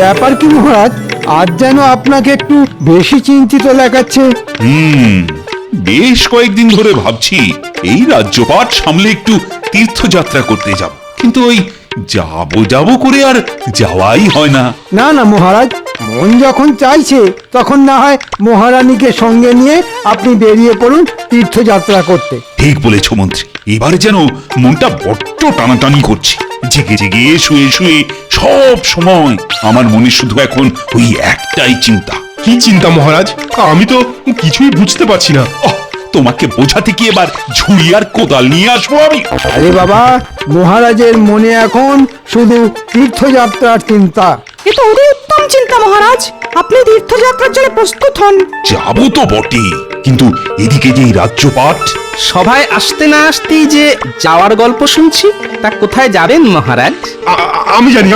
ব্যাপার কি মহারাজ, আজ যেন আপনাকে একটু বেশি চিন্তিত দেখাচ্ছে। বেশ কয়েকদিন ধরে ভাবছি এই রাজ্যপাট সামলে একটু তীর্থযাত্রা করতে যাব, কিন্তু ওই যাবো করে আর যাওয়াই হয় না। না না মহারাজ, মন যখন চাইছে তখন না হয় মহারানীকে সঙ্গে নিয়ে আপনি বেরিয়ে পড়ুন তীর্থযাত্রা করতে। ঠিক বলেছ মন্ত্রী, এবার যেন মনটা বড্ড টানাটানি করছে। জেগে জেগে শুয়ে শুয়ে সব সময় আমার মনে শুধু এখন ওই একটাই চিন্তা। কি চিন্তা মহারাজ? আমি তো কিছুই বুঝতে পারছি না। তোমাকে বোঝাতে কি এবার ঝুড়ি আর কোদাল নিয়ে আসবো আমি? আরে বাবা, মহারাজের মনে এখন শুধু তীর্থযাত্রার চিন্তা। এ তো অতি উত্তম চিন্তা মহারাজ, আপনি তীর্থযাত্রার জন্য প্রস্তুত হন। যাবো তো বটে, কিন্তু এদিকে যে এই রাজ্যপাট। সবাই আসতে না আসতেই যে যাওয়ার গল্প শুনছি, তা কোথায় যাবেন মহারাজ? আমি জানি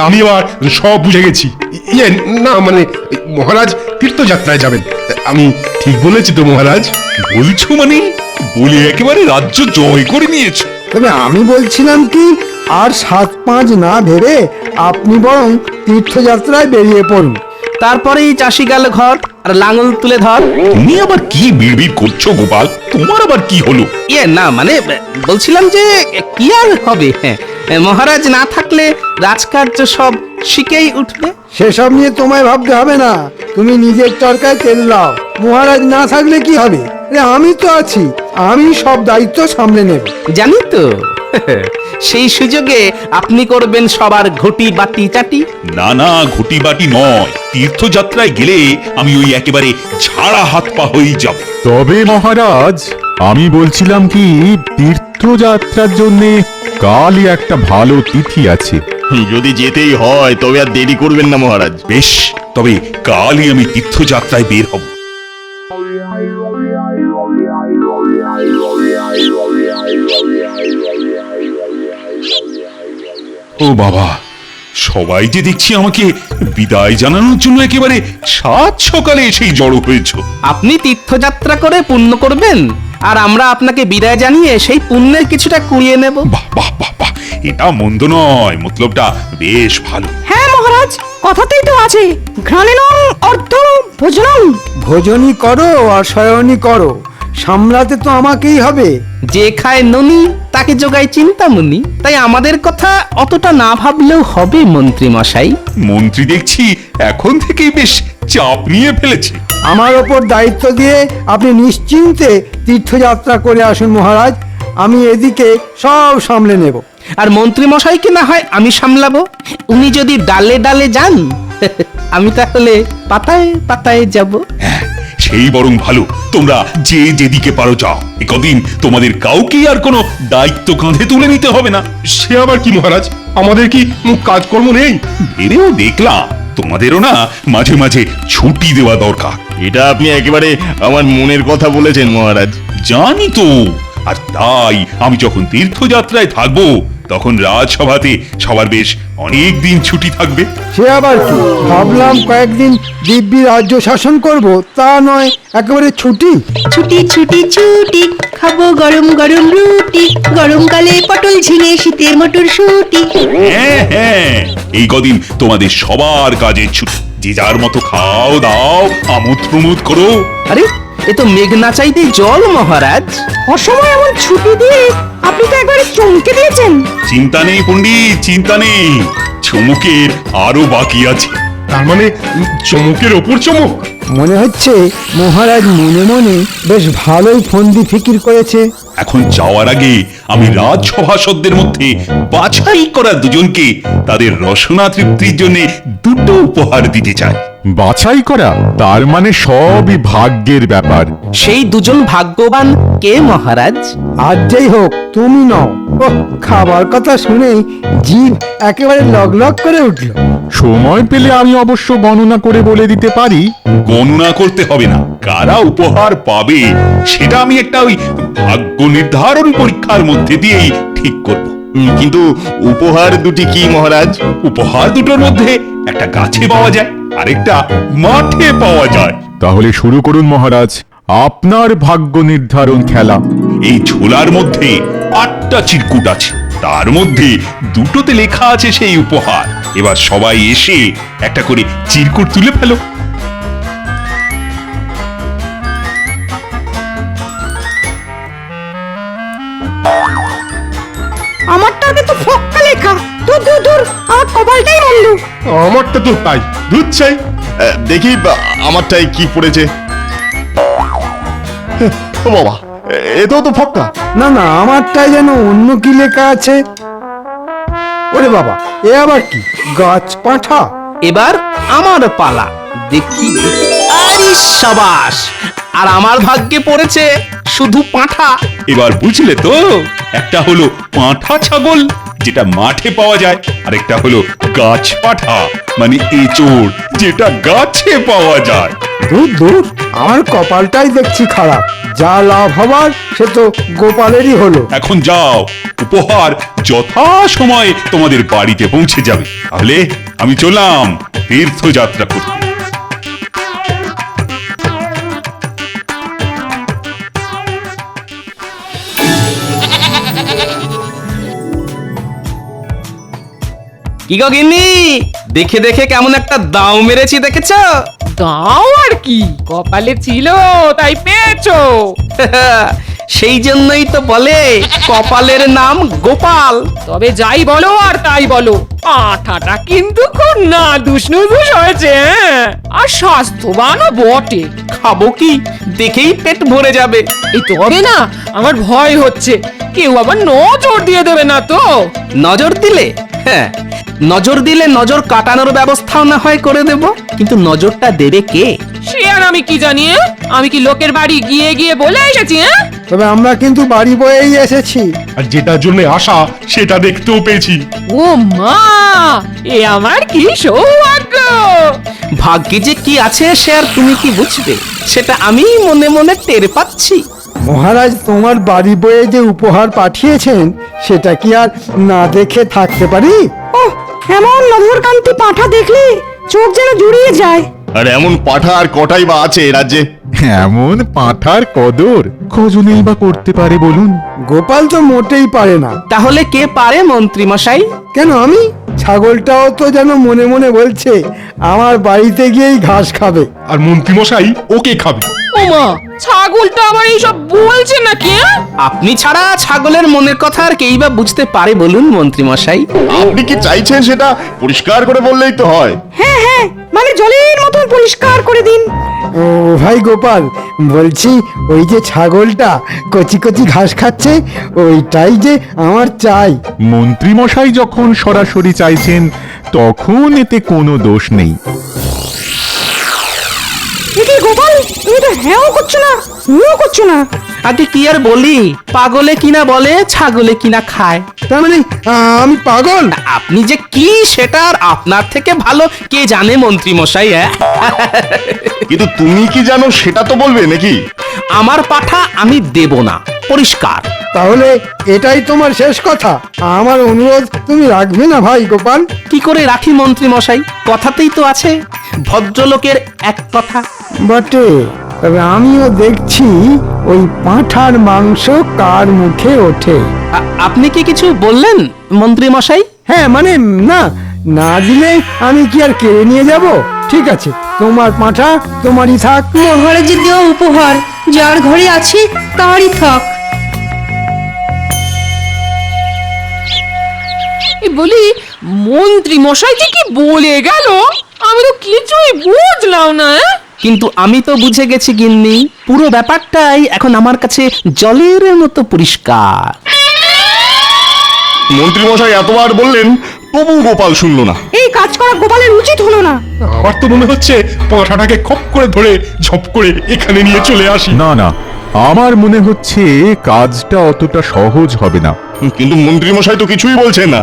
আমি এবার সব বুঝে গেছি। ইয়ে না মানে মহারাজ তীর্থযাত্রায় যাবেন। আমি ঠিক বলেছি তো মহারাজ? বলছো মানে বলে একেবারে রাজ্য জয় করে নিয়েছো? তবে আমি বলছিলাম কি, আর 7-5 না ভেবে আপনি বরং তীর্থযাত্রায় বেরিয়ে পড়ুন। তারপরেই চাষি গেল ঘর আর লাঙল তুলে ধর। তুমি আবার কি বিড়বিড় করছো গোপাল? তোমার আবার কি হলো? না মানে বলছিলাম যে কি আর হবে, মহারাজ না থাকলে রাজকার্য সব শিখেই উঠবে। সেসব নিয়ে তোমায় ভাবতে হবে না, তুমি নিজের চরকায় তেল দাও। মহারাজ না থাকলে কি হবে? আমি তো আছি, আমি সব দায়িত্ব সামলে নেব। জানি তো। সেই সুযোগে আপনি করবেন সবার ঘটি বাটি চাটি। না না, ঘটি বাটি নয়, তীর্থযাত্রায় গেলে আমি ওই একেবারে ছাড়া হাত পা হয়েই যাব। তবে মহারাজ, আমি বলছিলাম কি, তীর্থযাত্রার জন্য কালই একটা ভালো তিথি আছে। যদি যেতেই হয় তবে আর দেরি করবেন না মহারাজ। বেশ, তবে কালই আমি তীর্থযাত্রায় বের হব। ও বাবা, সবাই যে দেখছি আমাকে বিদায় জানানোর জন্য একেবারে সাত সকালে এসেই জড়ো হয়েছো। আপনি তীর্থযাত্রা করে পুণ্য করবেন, আর আমরা আপনাকে বিদায় জানিয়ে সেই পুণ্যের কিছুটা কুড়িয়ে নেব। বাহ বাহ বাহ বাহ, এটা মন্দ নয়, মতলবটা বেশ ভালো। হ্যাঁ মহারাজ, কথাতেই তো আছে ঘ্রাণেনং অর্ধ ভোজনং। ভোজনই করো আর শয়নই করো, সামলাতে তো আমাকেই হবে। যে খায় ননি তাকে যোগায় চিন্তামণি। তাই আমাদের কথা অতটা না ভাবলেও হবে মন্ত্রী মশাই। মন্ত্রী দেখছি এখন থেকেই বেশ চাপ নিয়ে ফেলেছে। আমার ওপর দায়িত্ব দিয়ে আপনি নিশ্চিন্তে তীর্থযাত্রা করে আসুন মহারাজ, আমি এদিকে সব সামলে নেব। আর মন্ত্রী মশাইকে না হয় আমি সামলাবো। উনি যদি ডালে ডালে যান, আমি তাহলে পাতায় পাতায় যাব। হ্যাঁ, সেই বরং ভালো। তোমরা যে যেদিকে পারো যাও, একদিন তোমাদের কাউকে আর কোনো দায়িত্ব কাঁধে তুলে নিতে হবে না। সে আবার কি মহারাজ? আমাদের কি কাজকর্ম নেই? ভেবেও দেখলাম তোমাদেরও না মাঝে মাঝে ছুটি দেওয়া দরকার। এটা আপনি একেবারে আমার মনের কথা বলেছেন মহারাজ। জানি তো, আর তাই আমি যখন তীর্থযাত্রায় থাকবো তখন রাজসভাতে সবার বেশ অনেক দিন ছুটি থাকবে। সে আবার কি, ভাবলাম কয়েকদিন দিব্যি রাজ্য শাসন করব, তা নয় একেবারে ছুটি। ছুটি ছুটি ছুটি, খাবো গরম গরম রুটি, গরমকালে পটল ঝিঙে, শীতের মটর শুটি। হ্যাঁ হ্যাঁ, এই কদিন তোমাদের সবার কাজের ছুটি। যে যার মতো খাও দাও, আমোদ প্রমোদ করো। আরে এ তো মেঘ না চাইতেই জল মহারাজ। অসময় এমন ছুটি দিয়ে আপনি তো একবারে চমকে দিয়েছেন। চিন্তা নেই পণ্ডিত, চিন্তা নেই, চমকের আরো বাকি আছে। তার মানে চমকের ওপর চমক। মনে হচ্ছে মহারাজ মনে মনে বেশ ভালোই ফন্দি ফিকির করেছে। এখন যাওয়ার আগে আমি রাজসভাসদদের মধ্যে বাছাই করা দুজনকে তাদের রসনা তৃপ্তির জন্য দুটো উপহার দিতে চাই। বাছাই করা, তার মানে সবই ভাগ্যের ব্যাপার। সেই দুজন ভাগ্যবান কে মহারাজ? আর যেই হোক তুমি নও। ও, খাবার কথা শুনেই জিভ একেবারে লগ করে উঠল। সময় পেলে আমি অবশ্য গণনা করে বলে দিতে পারি। গণনা করতে হবে না, কারা উপহার পাবে সেটা আমি একটা ওই ভাগ্য নির্ধারণ পরীক্ষার মধ্যে দিয়েই ঠিক করব। কিন্তু উপহার দুটি কি মহারাজ? উপহার দুটোর মধ্যে একটা গাছে পাওয়া যায়, আরেকটা মাঠে পাওয়া যায়। তাহলে শুরু করুন মহারাজ, আপনার ভাগ্য নির্ধারণ খেলা। এই ঝোলার মধ্যে 8টা চিরকুট আছে, তার মধ্যে দুটোতে লেখা আছে সেই উপহার। এবার সবাই এসে একটা করে চিরকুট তুলে ফেলো। আমারটাতে তো ফক্কা লেখা। দূর দূর দূর, আমার কপালটাই মন্দ। আমারটা তো তাই, দুধ চাই। দেখি আমারটাই কি পড়েছে। ও বাবা, এটাও তো ফক্কা। না না, আমারটাই যেন অন্য কি লেখা আছে। ওরে বাবা, এ আবার কি? গাছ পাঁঠা। এবার আমার পালা। দেখি আরে সাবাস, আর আমার ভাগ্যে পড়েছে শুধু পাঁঠা। এবার বুঝলে তো, একটা হলো পাঁঠা ছাগল যেটা মাঠে পাওয়া যায়, আরেকটা হলো গাছ পাঁঠা মানে এঁচোড় যেটা গাছে পাওয়া যায়। দূর দূর, আমার কপালটাই দেখছি খারাপ। যা লাভ হবার সে তো গোপালেরই হলো। এখন যাও, উপহার যথা সময়ে তোমাদের বাড়িতে পৌঁছে যাবে। তাহলে আমি চললাম তীর্থযাত্রা করতে। কি গো গিন্নি, দেখে দেখে কেমন একটা দাও মেরেছি দেখেছো? দাও আর কি, কপালে ছিল তাই পেয়েছো। সেই জন্যই তো বলে কপালের নাম গোপাল। তবে যাই বলো আর তাই বলো, পাঁঠাটা কিন্তু খুব নাদুস নুদুস হয়েছে, হ্যাঁ? আর স্বাস্থ্যবানও বটে। খাবো কি, দেখেই পেট ভরে যাবে। এই তবে না, আমার ভয় হচ্ছে কেউ আবার নজর দিয়ে দেবে না তো। নজর দিলে, হ্যাঁ, নজর দিলে নজর কাটানোর ব্যবস্থাও না হয় করে দেব, কিন্তু নজরটা দেবে কে? সে আর আমি কি জানি, আমি কি লোকের বাড়ি গিয়ে গিয়ে বলে এসেছি? হ্যাঁ, তবে আমরা কিন্তু বাড়ি বয়েই এসেছি। আর যেটার জন্য আশা সেটা দেখতেও পেয়েছি। ও মা, এ আমার কি সৌভাগ্য। ভাগ্যে যে কি আছে সে আর তুমি কি বুঝবে, সেটা আমি মনে মনে টের পাচ্ছি। মহারাজ তোমার বাড়ি বয়ে যে উপহার পাঠিয়েছেন সেটা কি আর না দেখে থাকতে পারি? ওহ, এমন নধরকান্তি পাঁঠা দেখলে চোখ যেন জুড়িয়ে যায়। আর এমন পাঠা আর কটাই বা আছে এ রাজ্যে। এমন পাঁঠার কদর কজনেই বা করতে পারে বলুন? গোপাল তো মোটেই পারে না। তাহলে কে পারে মন্ত্রী মশাই? কেন আমি? ছাগলটাও তো যেন মনে মনে বলছে আমার বাড়িতে গিয়েই ঘাস খাবে। আর মন্ত্রীমশাই ওকে খাবে। ও মা, ছাগলটা আবার এইসব বলছে নাকি? হ্যাঁ? আপনি ছাড়া ছাগলের মনের কথা আর কেই বা বুঝতে পারে বলুন মন্ত্রী মশাই? আপনি কি চাইছেন সেটা পরিষ্কার করে বললেই তো হয়। হ্যাঁ হ্যাঁ, মানে জলের মতন পরিষ্কার করে দিন। ও ভাই গোপাল, বলছি ওই যে ছাগলটা কচি কচি ঘাস খাচ্ছে ওইটাই যে আমার চাই। মন্ত্রী মশাই যখন সরাসরি চাইছেন তখন এতে কোনো দোষ নেই। একে গোপাল, তুমি তো হ্যাঁও করছো না হুঁও করছো না। আগে কি আর বলি, পাগলে কিনা বলে ছাগলে কিনা খায়। তার মানে আমি পাগল? আপনি যে কি সেটা আর আপনার থেকে ভালো কে জানে মন্ত্রী মশাই। কিন্তু তুমি কি জানো সেটা তো বলবে নাকি? আমার পাঠা আমি দেব না, পরিষ্কার। তাহলে এটাই তোমার শেষ কথা? আমার অনুরোধ তুমি রাখবে না ভাই গোপাল? কি করে রাখি মন্ত্রী মশাই, কথাতেই তো আছে ভদ্রলোকের এক কথা। বটে, তবে আমিও দেখছি ওই পাঁঠার মাংস কার মুখে ওঠে। আপনি কি কিছু বললেন মন্ত্রী মশাই? হ্যাঁ মানে না, না দিলে আমি কি আর কেড়ে নিয়ে যাব? ঠিক আছে, তোমার পাঁঠা তোমারই থাক। মহারাজের দেওয়া উপহার যার ঘরে আছে তারই থাক। বলি, মন্ত্রী মশাই যে কি বলে গেল আমি তো কিছুই বুঝলাম না। কিন্তু আমি তো বুঝে গেছি গিন্নি, পুরো ব্যাপারটাই এখন আমার কাছে জলের মতো পরিষ্কার। মন্ত্রীমশাই এতবার বললেন তবু গোপাল শুনল না। এই কাজ করা গোপালের উচিত হলো না। আমার তো মনে হচ্ছে পাঁঠাটাকে খপ করে ধরে ঝপ করে এখানে নিয়ে চলে আসি। না না, আমার মনে হচ্ছে কাজটা অতটা সহজ হবে না। কিন্তু মন্ত্রীমশাই তো কিছুই বলছেন না,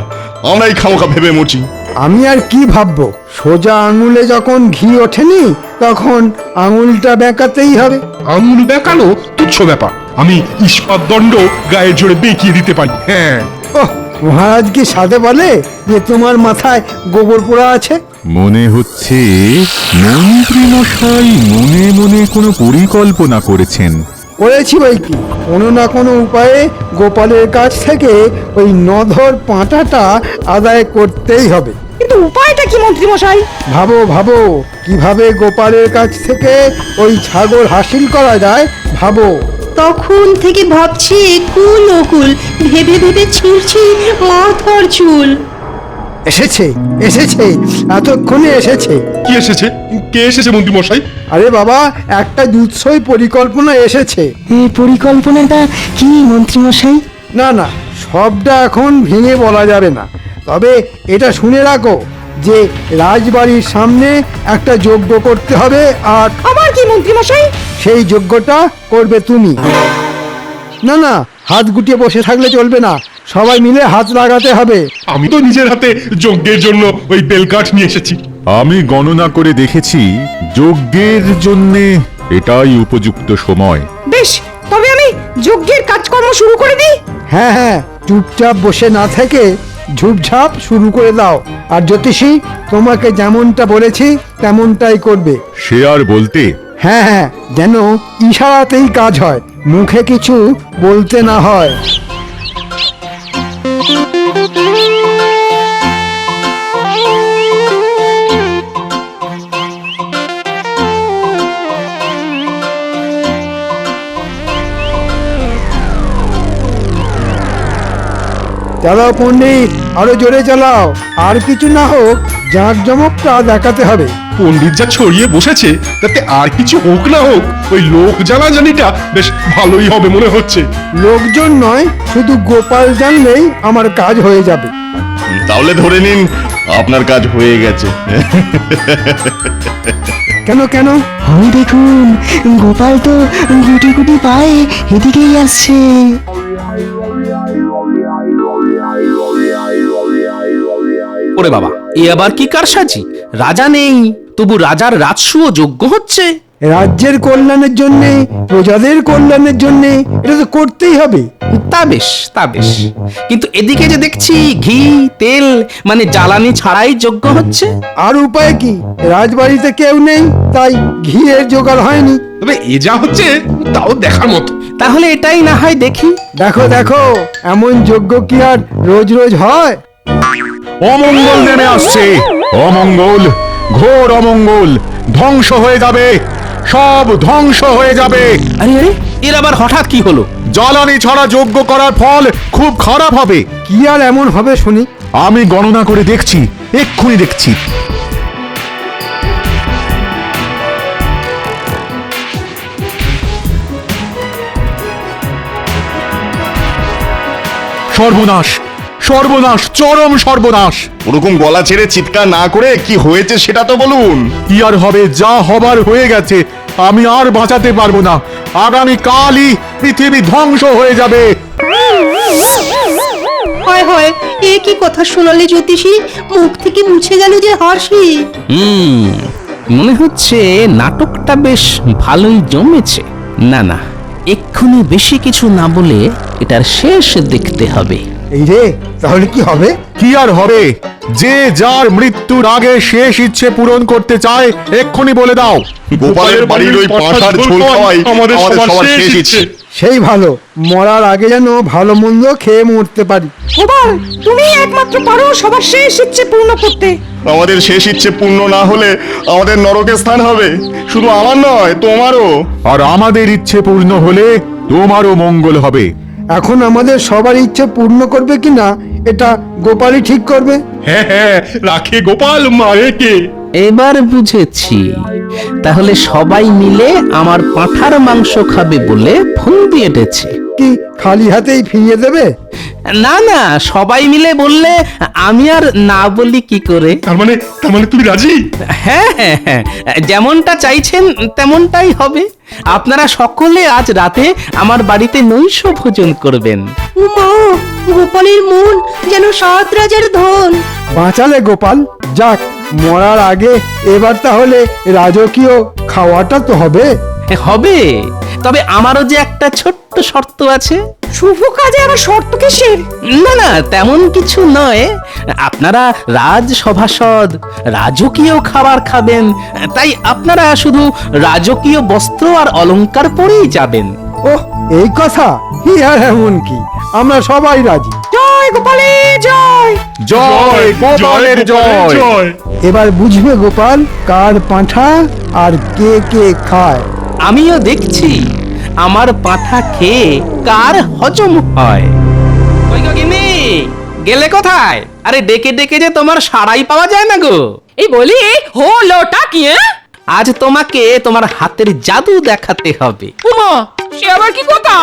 আমরাই খামোখা ভেবে মরছি। আমি আর কি ভাববো? সোজা আঙুলে যখন ঘি ওঠেনি তখন আঙুলটা বেঁকাতেই হবে। আঙুল বেঁকানো তুচ্ছ ব্যাপার, আমি ইস্পাত দণ্ড গায়ের জোরে বেঁকিয়ে দিতে পারি। হ্যাঁ, ওহ, মহারাজ কি সাথে বলে যে তোমার মাথায় গোবর পোড়া আছে? মনে হচ্ছে মন্ত্রী মশাই মনে মনে কোনো পরিকল্পনা করেছেন। করেছি বই কি, কোনো না কোনো উপায়ে গোপালের কাছ থেকে ওই নধর পাঁটাটা আদায় করতেই হবে। কিন্তু উপায়টা কি মন্ত্রী মশাই? ভাবো ভাবো, কিভাবে গোপালের কাছ থেকে ওই ছাগল হাসিল করা যায় ভাবো। তখন থেকে ভাবছি একুল ওকুল, ভেবে ভেবে ছিঁড়ছি মাথার চুল। এসেছে এসেছে, এতক্ষণে এসেছে। কি এসেছে? কে এসেছে মন্ত্রী মশাই? আরে বাবা, একটা দুঃসই পরিকল্পনা এসেছে। এই পরিকল্পনাটা কি মন্ত্রী মশাই? না না, সবটা এখন ভেঙে বলা যাবে না, তবে এটা শুনে রাখো যে রাজবাড়ির সামনে একটা যজ্ঞ করতে হবে, আর আবার কি মন্ত্রী মশাই? সেই যজ্ঞটা করবে তুমি। না না, হাত গুটিয়ে বসে থাকলে চলবে না, সবাই মিলে হাত লাগাতে হবে। আমি তো নিজের হাতে যজ্ঞের জন্য ওই বেলকাঠ নিয়ে এসেছি। আমি গণনা করে দেখেছি যজ্ঞের জন্যে এটাই উপযুক্ত সময়। বেশ, তবে আমি যজ্ঞের কাজকর্ম শুরু করে দিই। হ্যাঁ হ্যাঁ, চুপচাপ বসে না থেকে ঝুপঝাপ শুরু করে দাও। আর জ্যোতিষী, তোমাকে যেমনটা বলেছি তেমনটাই করবে। সে আর বলতে। হ্যাঁ হ্যাঁ, যেন ইশারাতেই কাজ হয়, মুখে কিছু বলতে না হয়। চালাও পণ্ডিত, আরো জোরে চালাও। আর কিছু না হোক, জাঁকজমকটা দেখাতে হবে। পণ্ডিত যা ছড়িয়ে বসেছে তাতে আর কিছু হোক না হোক, ওই লোক জানাজানিটা বেশ ভালোই হবে মনে হচ্ছে। লোকজন নয়, শুধু গোপাল জানলেই আমার কাজ হয়ে যাবে। তাহলে ধরে নিন আপনার কাজ হয়ে গেছে। কেন কেন? ওই দেখুন, গোপাল তো গুটি গুটি পায়ে এদিকেই আসছে। ওরে বাবা, এ আবার কি কারসাজি? রাজা নেই, তবু রাজার রাজসূয় যজ্ঞ হচ্ছে। রাজ্যের কল্যাণের জন্য, প্রজাদের কল্যাণের জন্য এটা তো করতেই হবে। তা বেশ, তা বেশ, কিন্তু এদিকে যে দেখছি ঘি তেল মানে জ্বালানি ছাড়াই যজ্ঞ হচ্ছে। আর উপায় কি? রাজবাড়িতে কেউ নেই, তাই ঘিয়ের জোগাড় হয়নি। তবে এ যা হচ্ছে তাও দেখার মতো। তাহলে এটাই না হয় দেখি। দেখো দেখো, এমন যজ্ঞ কি আর রোজ রোজ হয়? অমঙ্গল নেমে আসছে, অমঙ্গল, ঘোর অমঙ্গল, ধ্বংস হয়ে যাবে, সব ধ্বংস হয়ে যাবে। আরে আরে, এর আবার হঠাৎ কি হলো? জ্বালানি ছাড়া যজ্ঞ করার ফল খুব খারাপ হবে। কি আর এমন হবে শুনি? আমি গণনা করে দেখছি, এক্ষুনি দেখছি। সর্বনাশ, সর্বনাশ, চরম সর্বনাশ। ওরকম গলা ছেড়ে চিৎকার না করে কি হয়েছে সেটা তো বলুন। কি আর হবে, যা হবার হয়ে গেছে, আমি আর বাঁচাতে পারবো না। আগামী কালই পৃথিবী ধ্বংস হয়ে যাবে। হয় হয়, এ কি কথা শোনালে জ্যোতিষী? মুখ থেকে মুছে গেল যে হাসি। মনে হচ্ছে নাটকটা বেশ ভালোই জমেছে। না না, এক্ষুনি বেশি কিছু না বলে এটার শেষ দেখতে হবে। এই রে, তাহলে কি হবে? কি আর হবে? যে যার মৃত্যুর আগে শেষ ইচ্ছে পূরণ করতে চায় এক্ষুনি বলে দাও। গোপালের বাড়ির ওই পাঁঠার ঝোল খাওয়াই আমাদের সবার শেষ ইচ্ছে। সেই ভালো, মরার আগে যেন ভালো মন্দ খেয়ে মরতে পারি। গোপাল, তুমি একমাত্র পারো সবার শেষ ইচ্ছে পূর্ণ করতে। আমাদের শেষ ইচ্ছে পূর্ণ না হলে আমাদের নরকে স্থান হবে, শুধু আমার নয় তোমারও। আর আমাদের ইচ্ছে পূর্ণ হলে তোমারও মঙ্গল হবে। এখন আমাদের সবার ইচ্ছে পূর্ণ করবে কিনা এটা গোপালই ঠিক করবে। হ্যাঁ হ্যাঁ, রাখে গোপাল, মারে কে? এবার বুঝেছি, তাহলে সবাই মিলে আমার পাঁঠার মাংস খাবে বলে ফন্দি এঁটেছে। কি খালি হাতেই ফিরিয়ে দেবে? না না, সবাই মিলে বললে আমি আর না বলি কি করে? তার মানে তুমি রাজি? হ্যাঁ হ্যাঁ হ্যাঁ, যেমনটা চাইছেন তেমনটাই হবে। আপনারা সকলে আজ রাতে আমার বাড়িতে নৈশ ভোজন করবেন। উমা, গোপালের মন যেন 7 রাজার ধন। বাঁচালে গোপাল, যাক, মরার আগে এবার তাহলে রাজকীয় খাওয়াটা তো হবে। হবে, তবে আমারও যে একটা ছোট্ট শর্ত আছে। শুভ কাজে আবার শর্ত কিসের? না না, তেমন কিছু নয়। আপনারা রাজসভাসদ, রাজকীয় খাবার খাবেন, তাই আপনারা শুধু রাজকীয় বস্ত্র আর অলংকার পরেই যাবেন। ওহ, এই কথা? কি আর এমন কি, আমরা সবাই রাজি। জয় গোপালের জয়। জয় গোপালের জয়। এবার বুঝবে গোপাল কার পাঁঠা আর কে কে খায়। আমিও দেখছি আমার পাঁঠা খেয়ে কার হজম হয়। ওই গো গিন্নি, গেলে কোথায়? আরে ডেকে ডেকে যে তোমার সাড়াই পাওয়া যায় না গো। এই বলি হলোটা কি? আজ তোমাকে তোমার হাতের জাদু দেখাতে হবে। উমা, সে আবার কি কথা?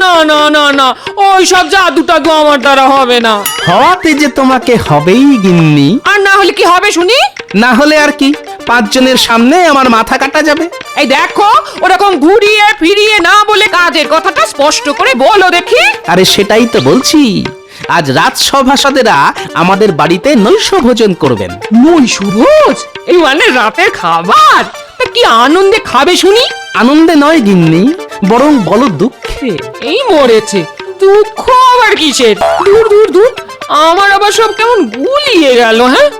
না না না না, ওই সব জাদুটা গো আমার দ্বারা হবে না। হওয়াতে যে তোমাকে হবেই গিন্নি। আর না হলে কি হবে শুনি? না হলে আর কি, 5 জনের সামনে আমার মাথা কাটা যাবে। এই দেখো, ওরকম ঘুরিয়ে ফিরিয়ে না বলে কাজের কথাটা স্পষ্ট করে বলো দেখি। আরে সেটাই তো বলছি, আজ রাজসভাসদেরা আমাদের বাড়িতে নৈশ ভোজন করবেন। নৈশভোজ? এই মানে রাতের খাবার? তা কি আনন্দে খাবে শুনি? আনন্দে নয় গিন্নি, বরং বলো দুঃখে। এই মরেছে, দুঃখ আবার কিসের? দূর দূর দূর, আমার আবার সব কেমন গুলিয়ে গেল। হ্যাঁ,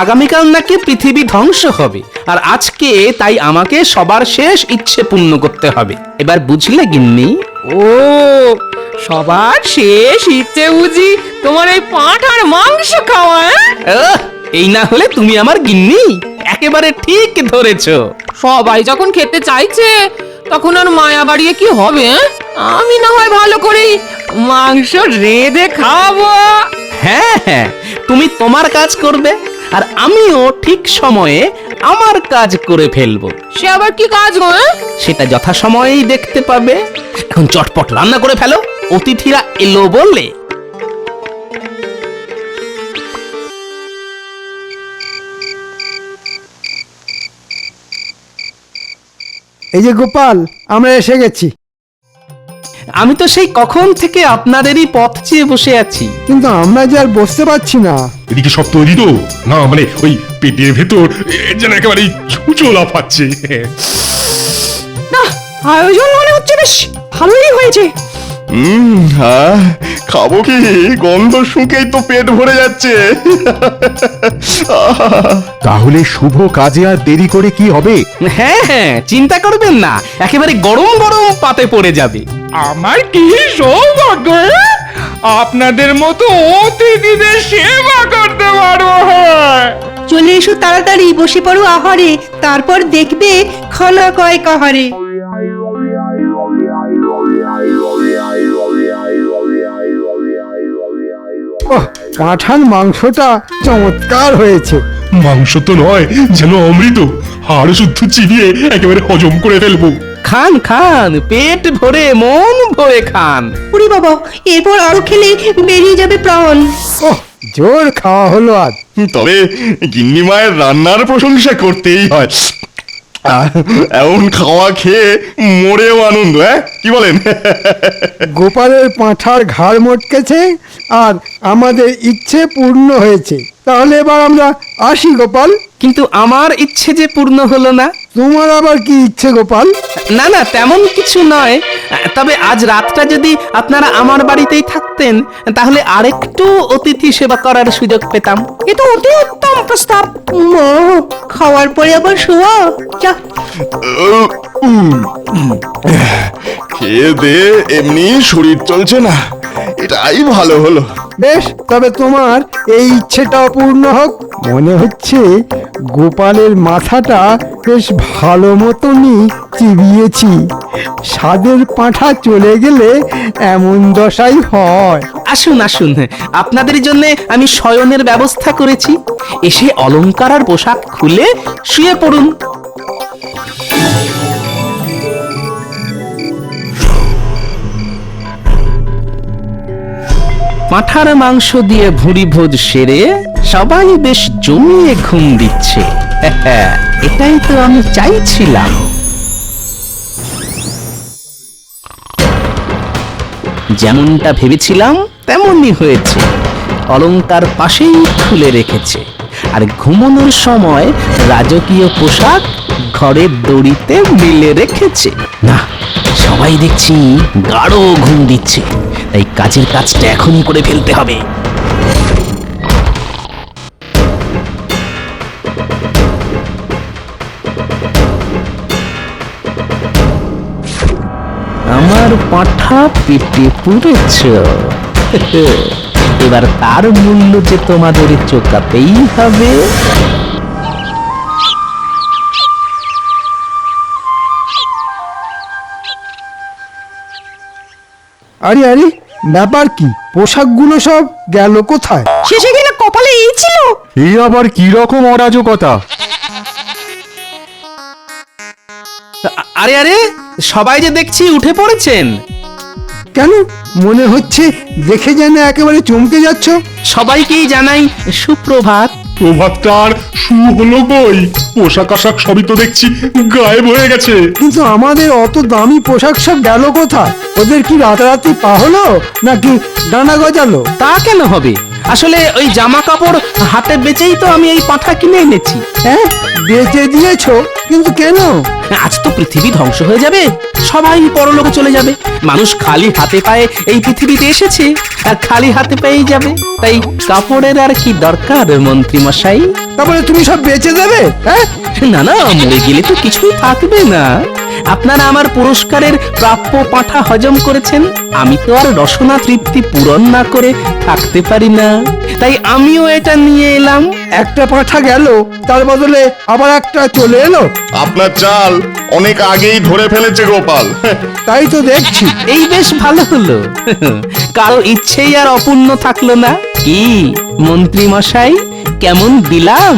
আগামীকাল নাকি পৃথিবী ধ্বংস হবে, আর আজকে তাই আমাকে সবার শেষ ইচ্ছে পূর্ণ করতে হবে। এবার বুঝলে গিন্নি? ও সবার শেষ ইচ্ছে বুঝি তোমার এই পাঁঠার মাংস খাওয়া? আহ, এই না হলে তুমি আমার গিন্নি? একেবারে ঠিক ধরেছো। সবাই যখন খেতে চাইছে তখন আর মায়া বাড়িয়ে কি হবে? আমি না হয় ভালো করেই মাংস রেঁধে খাবো। হ্যাঁ হ্যাঁ, তুমি তোমার কাজ করবে, আর আমিও ঠিক সময়ে আমার কাজ করে ফেলবো। সে আবার কি কাজ গো? সেটা যথাসময়েই দেখতে পাবে। এখন চটপট রান্না করে ফেলো, অতিথিরা এলো বললে। এই যে গোপাল, আমরা এসে গেছি। আমি তো সেই কখন থেকে আপনাদেরই পথ চেয়ে বসে আছি। কিন্তু আমরা যে আর বসতে পারছি না। এদিকে সব তৈরি তো? না মানে ওই পেটের ভেতর যেন একেবারে ছুঁচো লাফাচ্ছে। না, আয়োজন মনে হচ্ছে বেশ ভালোই হয়েছে। হ্যাঁ, খাবো কি? গন্ধ শুকেই তো পেট ভরে যাচ্ছে। তাহলে শুভ কাজে আর দেরি করে কি হবে? হ্যাঁ হ্যাঁ, চিন্তা করবেন না, একেবারে গরম গরম পাতে পড়ে যাবে। আমার কি সৌভাগ্য, আপনাদের মতো অতিথিদের সেবা করতে পারবো। চলে এসো তাড়াতাড়ি, বসে পড়ো আহারে, তারপর দেখবে খানা কয় কাহারে। ওহ, পাঁঠার মাংসটা চমৎকার হয়েছে। মাংস তো নয়, যেন অমৃত। হাড় শুদ্ধ চিবিয়ে একেবারে হজম করে ফেলবো। খান খান, পেট ভরে মন ভরে খান। উরি বাবা, এরপর আরো খেলে বেরিয়ে যাবে প্রাণ। ওহ, জোর খাওয়া হলো আজ। তবে গিন্নি মায়ের রান্নার প্রশংসা করতেই হয়। এমন খাওয়া খেয়ে মরেও আনন্দ। কি বলেন? গোপালের পাঁঠার ঘাড় মটকেছে আর আমাদের ইচ্ছে পূর্ণ হয়েছে। তাহলে এবার আমরা আসি গোপাল। কিন্তু আমার ইচ্ছে যে পূর্ণ হলো না। তোমার আবার কি ইচ্ছে গোপাল? না না, তেমন কিছু নয়, তবে আজ রাতটা যদি আপনারা আমার বাড়িতেই থাকতেন তাহলে আরেকটু অতিথি সেবা করার সুযোগ পেতাম। এ তো অতি উত্তম প্রস্তাব। মা, খাওয়ার পরে আবার শোয়া। যা, খেয়ে দে এমনি শরীর চলছে না, এটাই ভালো হলো। বেশ, তবে তোমার এই ইচ্ছেটাও পূর্ণ হোক। মনে হচ্ছে গোপালের মাথাটা বেশ ভালো মতনই চিবিয়েছি। স্বাদের পাঁঠা চলে গেলে এমন দশাই হয়। আসুন আসুন, আপনাদের জন্য আমি শয়নের ব্যবস্থা করেছি। এসে অলংকার আর পোশাক খুলে শুয়ে পড়ুন। পাঁঠার মাংস দিয়ে ভুঁড়ি ভোজ সেরে সবাই বেশ জমিয়ে ঘুম দিচ্ছে। এটাই তো আমি চাইছিলাম। যেমনটা ভেবেছিলাম তেমনই হয়েছে। অলংকার পাশেই খুলে রেখেছে, আর ঘুমানোর সময় রাজকীয় পোশাক ঘরের দড়িতে মিলে রেখেছে। না, সবাই দেখছি গাঢ় ঘুম দিচ্ছে, তাই কাজের কাজটা এখনই করে ফেলতে হবে। আমার আমার পাঁঠা পেটে পুড়েছ। এবার তার মূল্য যে তোমাদের চোকাতেই হবে। আরে আরে, ব্যাপার কি? পোশাকগুলো সব গেল কোথায়? শেষে কিনা কপালে এই ছিল। এই আবার কি রকম অরাজকতা? আরে আরে, সবাই যে দেখছি উঠে পড়েছেন। কেন, মনে হচ্ছে দেখে যেন একেবারে চমকে যাচ্ছ। সবাইকেই জানাই সুপ্রভাত। প্রভাতটার শু হলো কই? পোশাক আশাক সবই তো দেখছি গায়েব হয়ে গেছে। কিন্তু আমাদের অত দামি পোশাক সব গেল কোথায়? ওদের কি রাতারাতি পা হলো নাকি ডানা গজালো? তা কেন হবে? আসলে ওই জামা কাপড় হাতে বেচেই তো আমি এই পাঁঠা কিনে এনেছি। হ্যাঁ, বেচে দিয়েছো? কিন্তু কেন? আজ তো পৃথিবী ধ্বংস হয়ে যাবে, সবাই পরলোকে চলে যাবে। মানুষ খালি হাতে পায়ে এই পৃথিবীতে এসেছে আর খালি হাতে পেয়েই যাবে। তাই কাপড়ের আর কি দরকার মন্ত্রী মশাই? তারপরে তুমি সব বেচে দেবে? হ্যাঁ, না না, মরে গেলে তো কিছুই থাকবে না। আপনারা আমার পুরস্কারের প্রাপ্য পাঁঠা হজম করেছেন, আমি তো আর রসনা তৃপ্তি পূরণ না করে থাকতে পারি না। তাই আমিও এটা নিয়ে এলাম। একটা পাঁঠা গেল, তার বদলে আবার একটা চলে এলো। আপনার চাল অনেক আগেই ধরে ফেলেছে গোপাল। তাই তো দেখছি। এই বেশ ভালো হলো, কারো ইচ্ছেই আর অপূর্ণ থাকলো না। কি মন্ত্রী মশাই, কেমন দিলাম?